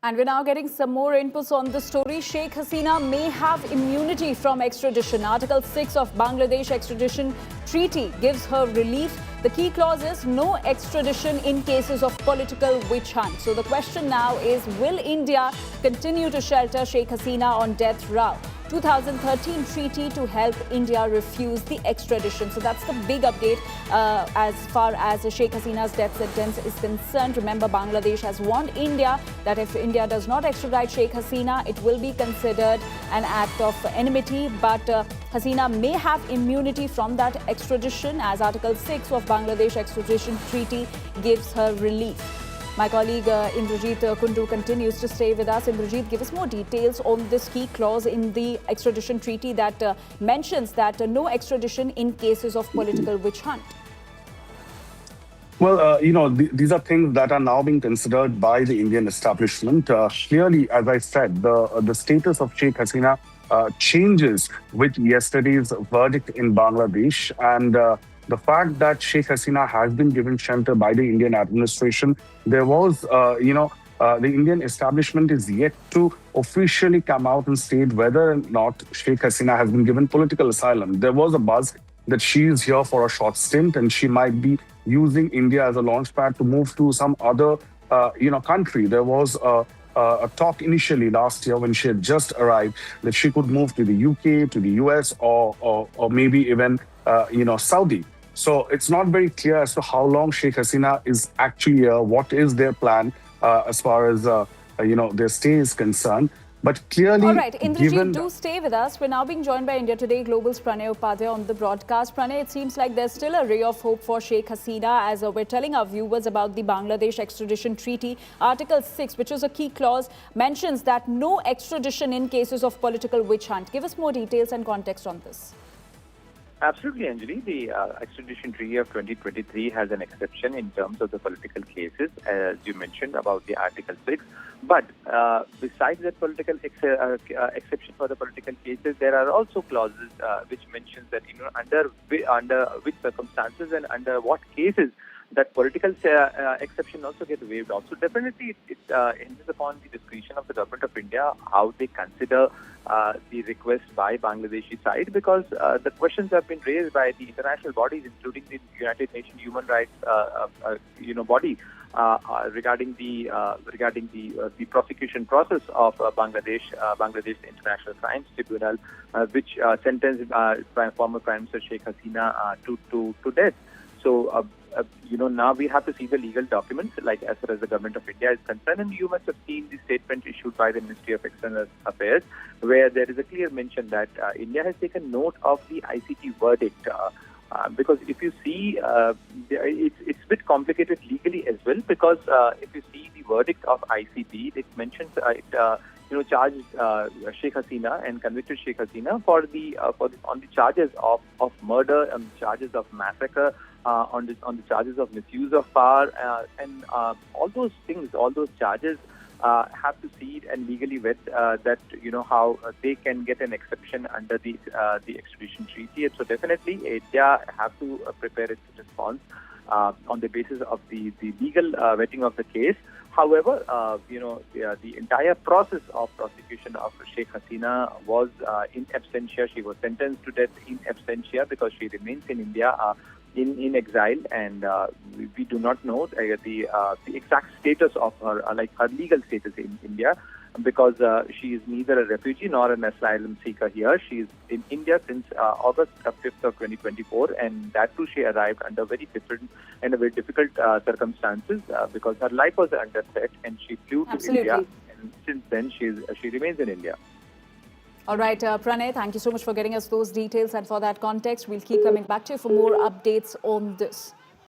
And we're now getting some more inputs on the story. Sheikh Hasina may have immunity from extradition. Article 6 of Bangladesh Extradition Treaty gives her relief. The key clause is no extradition in cases of political witch hunt. So the question now is, will India continue to shelter Sheikh Hasina on death row? 2013 treaty to help India refuse the extradition. So that's the big update as far as Sheikh Hasina's death sentence is concerned. Remember, Bangladesh has warned India that if India does not extradite Sheikh Hasina, it will be considered an act of enmity. But Hasina may have immunity from that extradition, as Article 6 of Bangladesh Extradition Treaty gives her relief. My colleague Imrajeet Kundu continues to stay with us. Imrajeet, give us more details on this key clause in the extradition treaty that mentions that no extradition in cases of political witch hunt. Well, these are things that are now being considered by the Indian establishment. Clearly, as I said, the status of Sheikh Hasina changes with yesterday's verdict in Bangladesh, and the fact that Sheikh Hasina has been given shelter by the Indian administration, there was, the Indian establishment is yet to officially come out and state whether or not Sheikh Hasina has been given political asylum. There was a buzz that she is here for a short stint and she might be using India as a launchpad to move to some other, country. There was a talk initially last year when she had just arrived that she could move to the UK, to the US, or maybe even, Saudi. So it's not very clear as to how long Sheikh Hasina is actually here, what is their plan as far as, their stay is concerned. But clearly, all right, Imrajeet, do stay with us. We're now being joined by India Today Global's Pranay Upadhyay on the broadcast. Pranay, it seems like there's still a ray of hope for Sheikh Hasina, as we're telling our viewers about the Bangladesh Extradition Treaty. Article 6, which is a key clause, mentions that no extradition in cases of political witch hunt. Give us more details and context on this. Absolutely, Anjali. The Extradition Treaty of 2023 has an exception in terms of the political cases, as you mentioned about the Article 6. But besides that political exception for the political cases, there are also clauses which mentions that under which circumstances and under what cases that political exception also gets waived off. So definitely it hinges upon the discretion of the government of India how they consider the request by Bangladeshi side, because the questions have been raised by the international bodies, including the United Nations Human Rights body, regarding the prosecution process of Bangladesh International Crimes Tribunal, which sentenced former Prime Minister Sheikh Hasina to death. So now we have to see the legal documents, like as far as the government of India is concerned. And you must have seen the statement issued by the Ministry of External Affairs, where there is a clear mention that India has taken note of the ICT verdict. Because if you see, it's a bit complicated legally as well, because if you see the verdict of ICP, it mentions charged Sheikh Hasina and convicted Sheikh Hasina on the charges of murder, and charges of massacre, on the charges of misuse of power, and all those things, all those charges have to see it and legally vet that how they can get an exception under the extradition treaty. And so definitely India have to prepare its response on the basis of the legal vetting of the case. However, the entire process of prosecution of Sheikh Hasina was in absentia. She was sentenced to death in absentia because she remains in India in exile, and we do not know the exact status of her, her legal status in India, because she is neither a refugee nor an asylum seeker here. She is in India since August 5th of 2024, and that too she arrived under very different and very difficult circumstances, because her life was under threat, and she flew to India, and since then she remains in India. All right, Pranay, thank you so much for getting us those details and for that context. We'll keep coming back to you for more updates on this.